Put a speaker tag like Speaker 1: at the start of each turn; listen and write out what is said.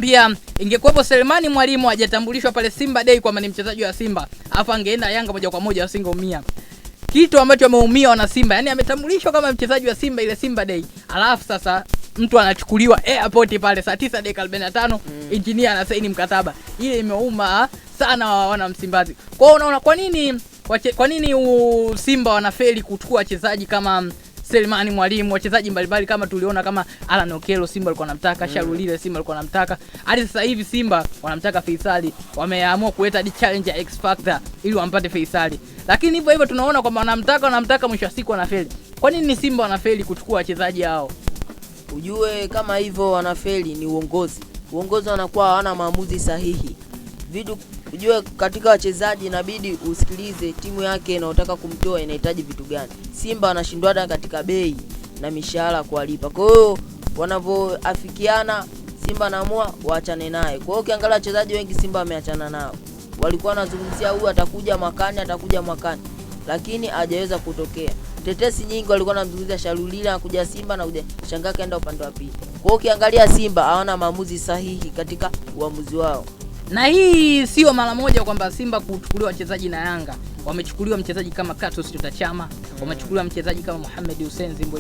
Speaker 1: Pia ingekuwepo Selemani Mwalimu hajatambulishwa pale Simba Day kwamba ni mchezaji wa Simba, afa angeenda Yanga moja kwa moja wasingeumia. Kitu ambacho ameumia wana Simba, yani ametambulishwa kama mchezaji wa Simba ile Simba Day. Alafu sasa mtu anachukuliwa airport pale saa 9 dakika 45, engineer anasaini mkataba. Ile imeuma sana wana Msimbazi. Kwa hiyo unaona kwa nini Simba wanafeli kuchukua wachezaji kama Selemani Mwalimu, wachezaji mbalimbali kama tuliona kama Alan Okello Simba alikuwa anamtaka, Shalulile Simba alikuwa anamtaka. Hadi sasa hivi Simba wanamtaka Faisali, wameamua kuleta the challenge X Factor ili wampate Faisali. Lakini hivyo hivyo tunaona kwamba wanamtaka mwisho wa siku wanafeli. Kwa nini Simba wanafeli kuchukua wachezaji hao?
Speaker 2: Ujue kama hivyo wanafeli ni uongozi. Uongozi wanakuwa hawana maamuzi sahihi. Ujue katika wachezaji inabidi usikilize timu yake inayotaka kumtoa inahitaji vitu gani. Simba anashindwana katika bei na mishahara kuwalipa. Kwa hiyo wanavyoafikiana Simba anaamua waachane naye. Kwa hiyo ukiangalia wachezaji wengi Simba wameachana nao. Walikuwa wanazungumzia huyu atakuja mwakani, lakini hajaweza kutokea. Tetesi nyingi walikuwa wanamzungumzia Shalulile anakuja Simba na kuja shangaa kaenda upande wa pili. Kwa hiyo ukiangalia Simba hawana maamuzi sahihi katika uamuzi wao.
Speaker 1: Na hii sio mara moja kwamba Simba kuchukuliwa wachezaji na Yanga. Wamechukuliwa mchezaji kama Katus Chama, wamechukuliwa mchezaji kama Mohamed Hussein Zimbo.